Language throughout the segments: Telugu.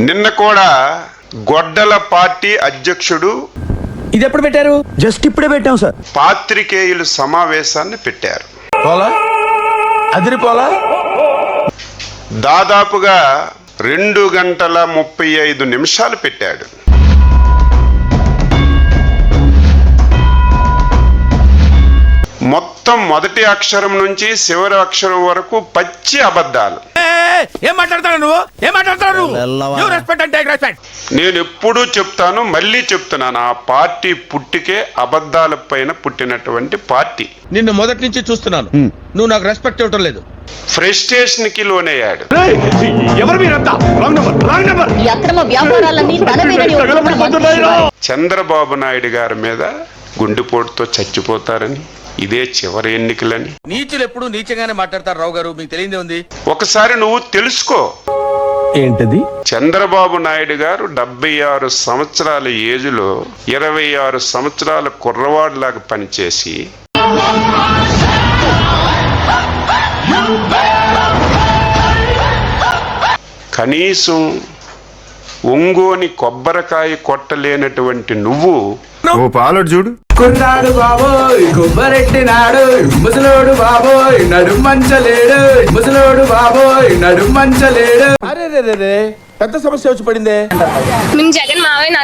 నిన్న కూడా గొడ్డల పార్టీ అధ్యక్షుడు ఇది ఎప్పుడు పెట్టారు? జస్ట్ ఇప్పుడే పెట్టాం సార్. పాత్రికేయులు సమావేశాన్ని పెట్టారు. పోలా అదిరిపోలా దాదాపుగా 2 గంటల 35 నిమిషాలు పెట్టాడు. మొత్తం మొదటి అక్షరం నుంచి చివరి అక్షరం వరకు పచ్చి అబద్ధాలు. ఏం మాట్లాడతాడు నువ్వు? ఏం మాట్లాడతాడు నువ్వు? రెస్పెక్ట్ అంటే రెస్పెక్ట్. నేను ఎప్పుడూ చెప్తాను, మళ్ళీ చెప్తున్నాను, ఆ పార్టీ పుట్టికే అబద్ధాల పైన పుట్టినటువంటి పార్టీ. నిన్ను మొదటి నుంచి చూస్తున్నాను, నువ్వు నాకు రెస్పెక్ట్ ఇవ్వటం లేదు. ఫ్రస్ట్రేషన్ కి లోనయ్యాడు. ఈ అక్రమ వ్యాపారాలన్నీ చంద్రబాబు నాయుడు గారి మీద గుండెపోటుతో చచ్చిపోతారని, ఇదే చివరి ఎన్నికలని. నీచులు ఎప్పుడు నీచంగానే మాట్లాడతారు రావు గారు, మీకు తెలియదే ఉంది. ఒకసారి నువ్వు తెలుసుకో. ఏంటది? చంద్రబాబు నాయుడు గారు 76 సంవత్సరాల ఏజ్లో 26 సంవత్సరాల కుర్రవాడిలాగా పనిచేసి కనీసం ఒంగోని కొబ్బరికాయ కొట్టలేనటువంటి నువ్వు పాలడు చూడు. కొన్నాడు బాబోయ్ కొబ్బరెట్టినాడు, ముసలోడు బాబోయ్ నడుం మంచలేడు, ముసలోడు బాబోయ్ నడుం మంచలేడు. అరే రే పెద్ద సమస్య వచ్చి పడిందే. మేము జగన్ మావయ్య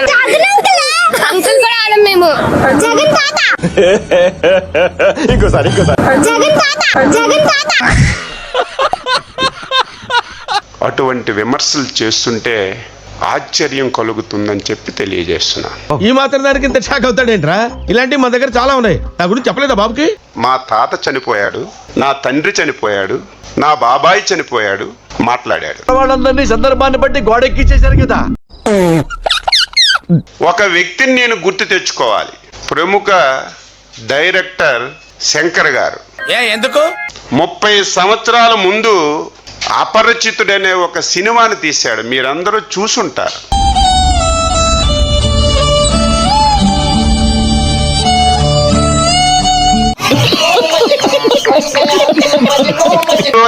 అంకుల్ కూడా ఆడం మేము జగన్ తాత ఇంకోసారి జగన్ తాత జగన్ తాత. అటువంటి విమర్శలు చేస్తుంటే ఆశ్చర్యం కలుగుతుందని చెప్పి తెలియజేస్తున్నాను. ఈ మాత్రం దానికి ఇంత షాక్ అవుతాడేంట్రా? ఇలాంటివి మా దగ్గర చాలా ఉన్నాయి. నా గురించి చెప్పలేదా బాబుకి? మా తాత చనిపోయాడు, నా తండ్రి చనిపోయాడు, నా బాబాయ్ చనిపోయాడు, మాట్లాడాడు. వాళ్ళందరినీ సందర్భాన్ని బట్టి గోడెక్కిచ్చేశారు కదా. ఒక వ్యక్తిని నేను గుర్తు తెచ్చుకోవాలి. ప్రముఖ డైరెక్టర్ శంకర్ గారు ఎందుకు 30 సంవత్సరాల ముందు అపరిచితుడనే ఒక సినిమాని తీశాడు. మీరందరూ చూసుంటారు.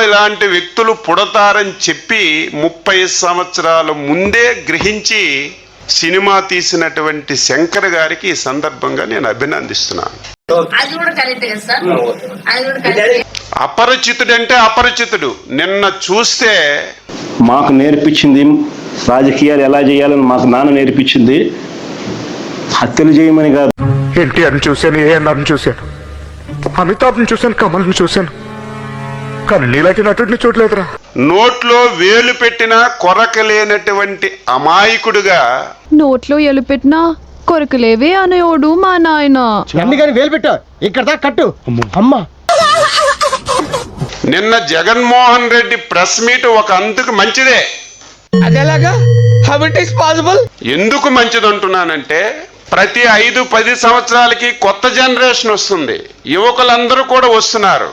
ఇలాంటి వ్యక్తులు పుడతారని చెప్పి 30 సంవత్సరాల ముందే గ్రహించి సినిమా తీసినటువంటి శంకర్ గారికి ఈ సందర్భంగా నేను అభినందిస్తున్నాను. అపరిచితుడంటే అపరిచితుడు. నిన్న చూస్తే మాకు నేర్పించింది రాజకీయాలు ఎలా చేయాలని మాకు నాన్న నేర్పించింది. హత్యలు చేయమని కాదు. ఎన్టీఆర్ని చూశాను, ఏఎన్ఆర్ని చూశాను, అమితాబ్ని చూశాను, కమల్ని చూశాను, కానీ నీలాంటి నటుడిని చూడలేదురా. నోట్లో వేలు పెట్టినా కొరకలేనటువంటి అమాయకుడుగా, నోట్లో ఎలు పెట్టినా కొరకలేవే అనేవాడు మా నాయన. కానీ వేలు పెట్టా ఇక్కడ దాకా కట్టు అమ్మా. నిన్న జగన్మోహన్ రెడ్డి ప్రెస్ మీట్ ఒక అందుకు మంచిదే. అదేలాగా హౌ ఇట్ ఇస్ పాసిబుల్? ఎందుకు మంచిది అంటున్నానంటే, ప్రతి 5-10 సంవత్సరాలకి కొత్త జనరేషన్ వస్తుంది. యువకులందరూ కూడా వస్తున్నారు.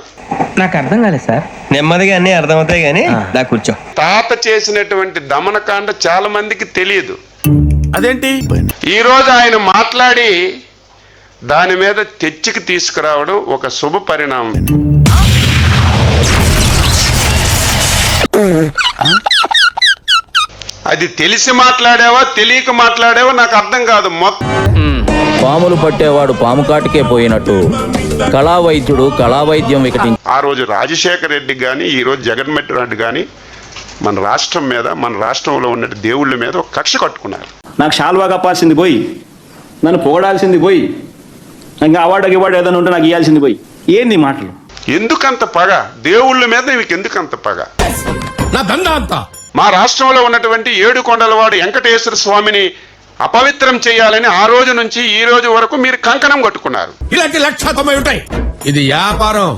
నాకు అర్థం కాలేదు సార్. నెమ్మదిగా అన్ని అర్థమవుతాయి కానీ నాకు కూర్చో. తాత చేసినటువంటి దమనకాండ చాలా మందికి తెలియదు. అదేంటి? ఈ రోజు ఆయన మాట్లాడి దాని మీద తెచ్చికి తీసుకురావడం ఒక శుభ పరిణామం. అది తెలిసి మాట్లాడావా తెలియక మాట్లాడావా నాకు అర్థం కాదు. పాములు పట్టేవాడు పాము కాటికే పోయినట్టు కళా వైద్యుడు కళా వైద్యం వికటించి ఆ రోజు రాజశేఖర రెడ్డి కానీ ఈ రోజు జగన్మోహన్ రెడ్డి కానీ మన రాష్ట్రం మీద, మన రాష్ట్రంలో ఉన్న దేవుళ్ళ మీద ఒక కక్ష కట్టుకున్నారు. నాకు శాల్వా కప్పాల్సింది పోయి, నన్ను పొగడాల్సింది పోయి, ఇంకా అవార్డు ఏదైనా ఉంటే నాకు ఇవ్వాల్సింది పోయి. ఏంది మాటలు? ఎందుకంత పగ దేవుళ్ళ మీద? మీకు ఎందుకంత పగ? నా దందా అంతా మా రాష్ట్రంలో ఉన్నటువంటి 7 కొండలవాడు వెంకటేశ్వర స్వామిని అపవిత్రం చేయాలని ఆ రోజు నుంచి ఈ రోజు వరకు మీరు కంకణం కట్టుకున్నారు. ఇలాంటి 1,90,000 ఉంటాయి. ఇది వ్యాపారం.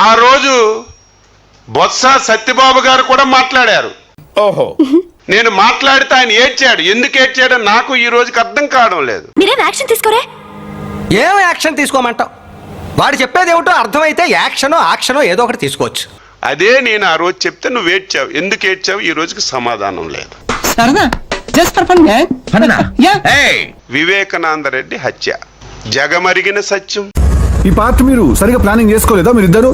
ఆ రోజు బొత్స సత్యబాబు గారు కూడా మాట్లాడారు. ఓహో, నేను మాట్లాడితే ఆయన ఏడ్చాడు. ఎందుకు ఏడ్చాడో నాకు ఈ రోజుకి అర్థం కావడం లేదు. మీరేం యాక్షన్ తీసుకోరే? ఏం యాక్షన్ తీసుకోమంటావు? వాడు చెప్పేది ఏమిటో అర్థమైతే యాక్షనో ఆక్షనో ఏదో ఒకటి తీసుకోవచ్చు. అదే నేను ఆ రోజు చెప్తే నువ్వు ఏడ్చావు. ఎందుకు ఏడ్చావు? ఈ రోజుకి సమాధానం లేదు. వివేకానంద రెడ్డి హత్య జగమరిగిన సత్యం. ఈ పార్ట్ మీరు సరిగా ప్లానింగ్ చేసుకోలేదా మీరిద్దరు?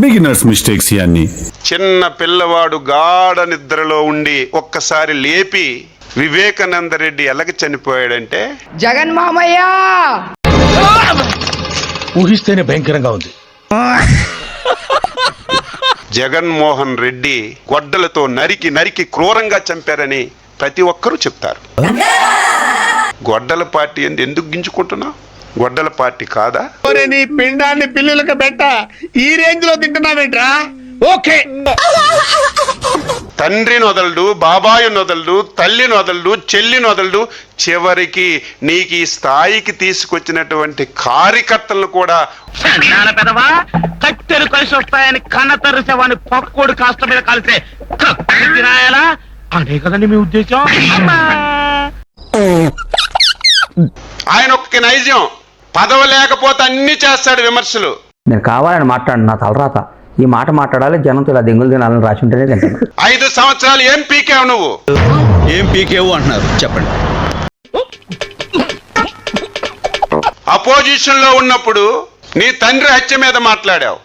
బిగినర్స్ మిస్టేక్స్ ఇవన్నీ. చిన్న పిల్లవాడు గాఢ నిద్రలో ఉండి ఒక్కసారి లేపి వివేకానంద రెడ్డి ఎలాగ చనిపోయాడంటే, జగన్ మామయ్య ఊహిస్తేనే భయంకరంగా ఉంది. జగన్మోహన్ రెడ్డి గొడ్డలతో నరికి నరికి క్రూరంగా చంపారని ప్రతి ఒక్కరూ చెప్తారు. గొడ్డల పార్టీ ఎందుకు గింజుకుంటున్నావు? గొడ్డల పార్టీ కాదా? నీ పిండాన్ని పిల్లులకు పెట్ట ఈ రేంజ్ లో తింటున్నావేంట్రా? ఓకే, తండ్రిని వదలడు, బాబాయిని వదలడు, తల్లిని వదలడు, చెల్లిని వదలడు, చివరికి నీకు ఈ స్థాయికి తీసుకొచ్చినటువంటి కార్యకర్తలను కూడా కట్టెలు కలిసి వస్తాయని కన్న తరిసేవాని పక్కోడు కాస్త మీద కలిసే తినాయాలా అదే కదండి మీ ఉద్దేశం. ఆయన ఒక్క నైజం, పదవి లేకపోతే అన్ని చేస్తాడు విమర్శలు. నేను కావాలని మాట్లాడు, నా తలరాత ఈ మాట మాట్లాడాలి, జనంతో ఇలా దెంగులు తినాలని రాసి ఉంటేనే తింటాను. 5 సంవత్సరాలు ఏం పీకావు నువ్వు? ఏం పీకేవు అంటున్నారు చెప్పండి. అపోజిషన్ లో ఉన్నప్పుడు నీ తండ్రి హత్య మీద మాట్లాడావు,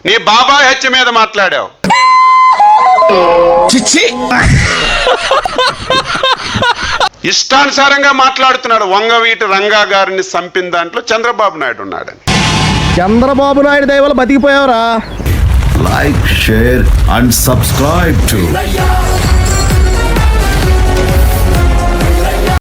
నీ బాబాయ్ హత్య మీద మాట్లాడావు. ఇష్టానుసారంగా మాట్లాడుతున్నాడు. వంగవీటి రంగా గారిని చంపిన దాంట్లో చంద్రబాబు నాయుడు ఉన్నాడని. చంద్రబాబు నాయుడు దయ వల్ల బతికిపోయావరా. Like, share and subscribe to